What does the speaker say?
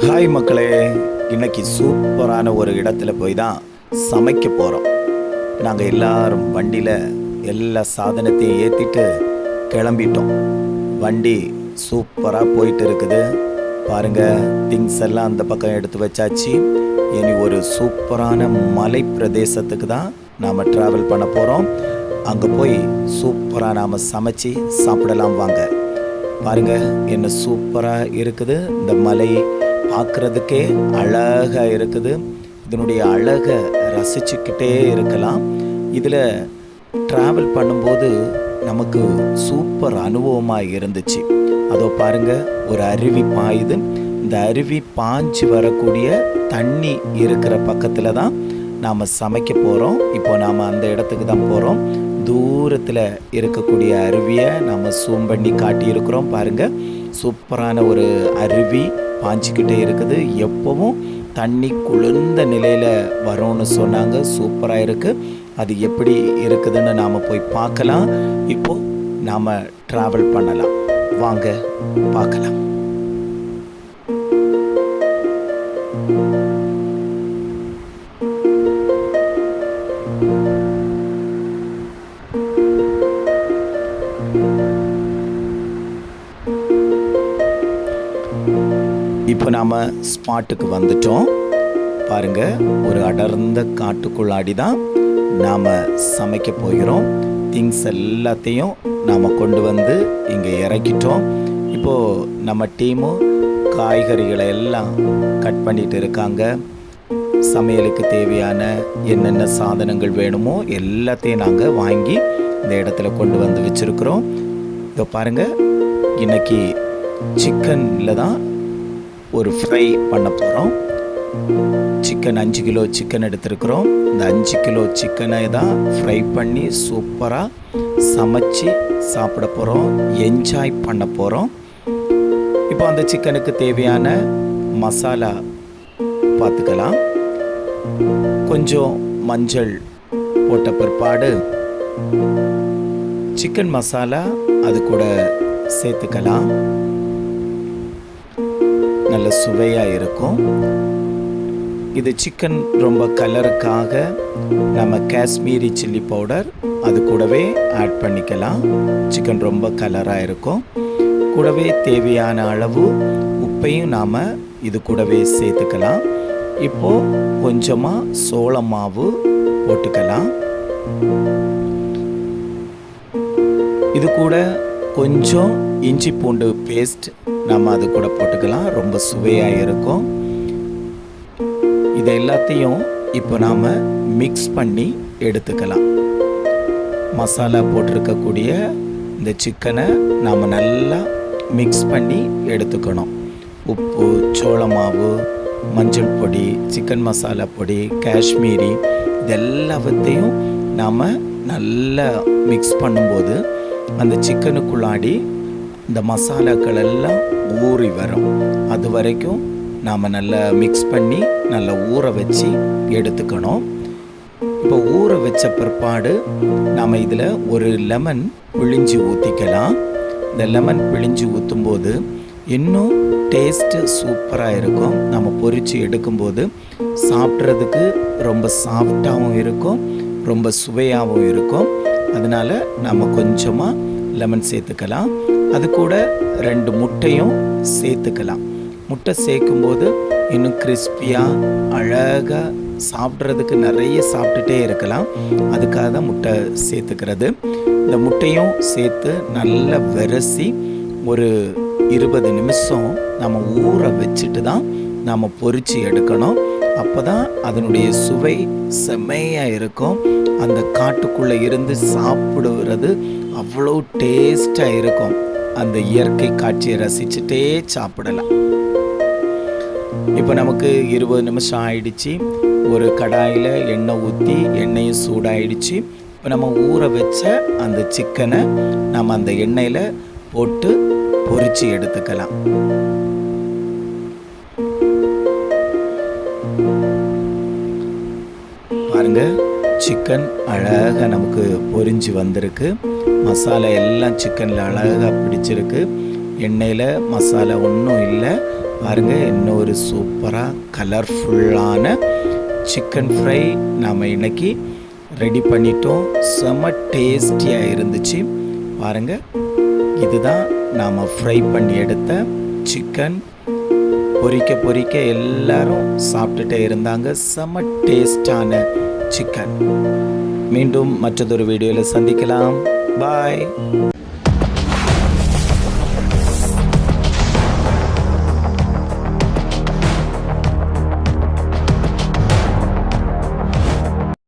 Hi மக்களே, இன்னைக்கு சூப்பரான ஒரு இடத்துல போய் தான் சமைக்க போகிறோம். நாங்கள் எல்லாரும் வண்டியில் எல்லா சாதனத்தையும் ஏற்றிட்டு கிளம்பிட்டோம். வண்டி சூப்பராக போயிட்டு இருக்குது. பாருங்கள், திங்ஸ் எல்லாம் அந்த பக்கம் எடுத்து வச்சாச்சு. இனி ஒரு சூப்பரான மலை பிரதேசத்துக்கு தான் நாம் ட்ராவல் பண்ண போகிறோம். அங்கே போய் சூப்பராக நாம் சமைச்சு சாப்பிடலாம் வாங்க. பாருங்க, என்ன சூப்பராக இருக்குது. இந்த மலை பார்க்குறதுக்கே அழகாக இருக்குது. இதனுடைய அழகை ரசிச்சுக்கிட்டே இருக்கலாம். இதில் ட்ராவல் பண்ணும்போது நமக்கு சூப்பர் அனுபவமாக இருந்துச்சு. அதோ பாருங்க, ஒரு அருவி பாயுது. இந்த அருவி பாஞ்சு வரக்கூடிய தண்ணி இருக்கிற பக்கத்தில் தான் நாம் சமைக்க போகிறோம். இப்போ நாம் அந்த இடத்துக்கு தான் போகிறோம். தூரத்தில் இருக்கக்கூடிய அருவியை நாம் சூம் பண்ணி காட்டியிருக்கிறோம். பாருங்கள், சூப்பரான ஒரு அருவி பாஞ்சிக்கிட்டே இருக்குது. எப்போவும் தண்ணி குளிர்ந்த நிலையில் வரும்னு சொன்னாங்க. சூப்பராக இருக்குது. அது எப்படி இருக்குதுன்னு நாம் போய் பார்க்கலாம். இப்போது நாம் ட்ராவல் பண்ணலாம் வாங்க, பார்க்கலாம். இப்போ நாம் ஸ்பாட்டுக்கு வந்துட்டோம். பாருங்கள், ஒரு அடர்ந்த காட்டுக்குள்ளாடி தான் நாம் சமைக்க போகிறோம். திங்ஸ் எல்லாத்தையும் நாம் கொண்டு வந்து இங்கே இறக்கிட்டோம். இப்போது நம்ம டீமும் காய்கறிகளை எல்லாம் கட் பண்ணிட்டு இருக்காங்க. சமையலுக்கு தேவையான என்னென்ன சாதனங்கள் வேணுமோ எல்லாத்தையும் நாங்கள் வாங்கி இந்த இடத்துல கொண்டு வந்து வச்சுருக்குறோம். இதோ பாருங்கள், இன்றைக்கி சிக்கனில் தான் ஒரு ஃப்ரை பண்ண போகிறோம். சிக்கன் 5 கிலோ சிக்கன் எடுத்துருக்குறோம். இந்த 5 கிலோ சிக்கனை தான் ஃப்ரை பண்ணி சூப்பராக சமைச்சு சாப்பிட போகிறோம், என்ஜாய் பண்ண போகிறோம். இப்போ அந்த சிக்கனுக்கு தேவையான மசாலா பார்த்துக்கலாம். கொஞ்சம் மஞ்சள் போட்ட பிற்பாடு சிக்கன் மசாலா அது கூட சேர்த்துக்கலாம். நல்ல சுவையாக இருக்கும். இது சிக்கன் ரொம்ப கலருக்காக நம்ம காஷ்மீரி சில்லி பவுடர் அது கூடவே ஆட் பண்ணிக்கலாம். சிக்கன் ரொம்ப கலராக இருக்கும். கூடவே தேவையான அளவு உப்பையும் நாம் இது கூடவே சேர்த்துக்கலாம். இப்போது கொஞ்சமாக சோள மாவு போட்டுக்கலாம். இது கூட கொஞ்சம் இஞ்சி பூண்டு பேஸ்ட் நம்ம அது கூட போட்டுக்கலாம். ரொம்ப சுவையாக இருக்கும். இதை எல்லாத்தையும் இப்போ நாம் மிக்ஸ் பண்ணி எடுத்துக்கலாம். மசாலா போட்டிருக்கக்கூடிய இந்த சிக்கனை நாம் நல்லா மிக்ஸ் பண்ணி எடுத்துக்கணும். உப்பு, சோள மாவு, மஞ்சள் பொடி, சிக்கன் மசாலா பொடி, காஷ்மீரி, இதெல்லாத்தையும் நாம் நல்லா மிக்ஸ் பண்ணும்போது அந்த சிக்கனுக்குள்ளாடி இந்த மசாலாக்கள் எல்லாம் ஊறி வரும். அது வரைக்கும் நாம் நல்லா மிக்ஸ் பண்ணி நல்லா ஊற வச்சு எடுத்துக்கணும். இப்போ ஊற வச்ச பிற்பாடு நாம் இதில் ஒரு லெமன் பிழிஞ்சு ஊற்றிக்கலாம். இந்த லெமன் பிழிஞ்சு ஊற்றும்போது இன்னும் டேஸ்ட்டு சூப்பராக இருக்கும். நம்ம பொரித்து எடுக்கும்போது சாப்பிட்றதுக்கு ரொம்ப சாஃப்டாகவும் இருக்கும், ரொம்ப சுவையாகவும் இருக்கும். அதனால் நம்ம கொஞ்சமாக லெமன் சேர்த்துக்கலாம். அது கூட 2 முட்டையும் சேர்த்துக்கலாம். முட்டை சேர்க்கும்போது இன்னும் கிறிஸ்பியாக அழகாக சாப்பிட்றதுக்கு நிறைய சாப்பிட்டுட்டே இருக்கலாம். அதுக்காக தான் முட்டை சேர்த்துக்கிறது. இந்த முட்டையும் சேர்த்து நல்லா விரசி ஒரு 20 நிமிஷம் நம்ம ஊற வச்சுட்டு தான் நாம் பொரித்து எடுக்கணும். அப்போ தான் அதனுடைய சுவை செம்மையாக இருக்கும். அந்த காட்டுக்குள்ளே இருந்து சாப்பிடுறது அவ்வளோ டேஸ்டாக இருக்கும். அந்த இயற்கை காட்சியை ரசிச்சுட்டே சாப்பிடலாம். இப்போ நமக்கு 20 நிமிஷம் ஆயிடுச்சு. ஒரு கடாயில் எண்ணெய் ஊற்றி எண்ணெயும் சூடாயிடுச்சு. இப்போ நம்ம ஊற வச்ச அந்த சிக்கனை நம்ம அந்த எண்ணெயில் போட்டு பொரித்து எடுத்துக்கலாம். பாருங்க, சிக்கன் அழகாக நமக்கு பொரிஞ்சு வந்திருக்கு. மசாலா எல்லாம் சிக்கனில் அழகாக பிடிச்சிருக்கு. எண்ணெயில் மசாலா ஒன்றும் இல்லை, பாருங்கள், இன்னொரு சூப்பராக கலர்ஃபுல்லான சிக்கன் ஃப்ரை நாம் இன்னைக்கு ரெடி பண்ணிட்டோம். செம்ம டேஸ்டியாக இருந்துச்சு. பாருங்கள், இதுதான் நாம் ஃப்ரை பண்ணி எடுத்த சிக்கன். பொரிக்க எல்லாரும் சாப்பிட்டுட்டே இருந்தாங்க. செம்ம டேஸ்டான சிக்கன். மீண்டும் மற்றதொரு வீடியோவில் சந்திக்கலாம். பாய்.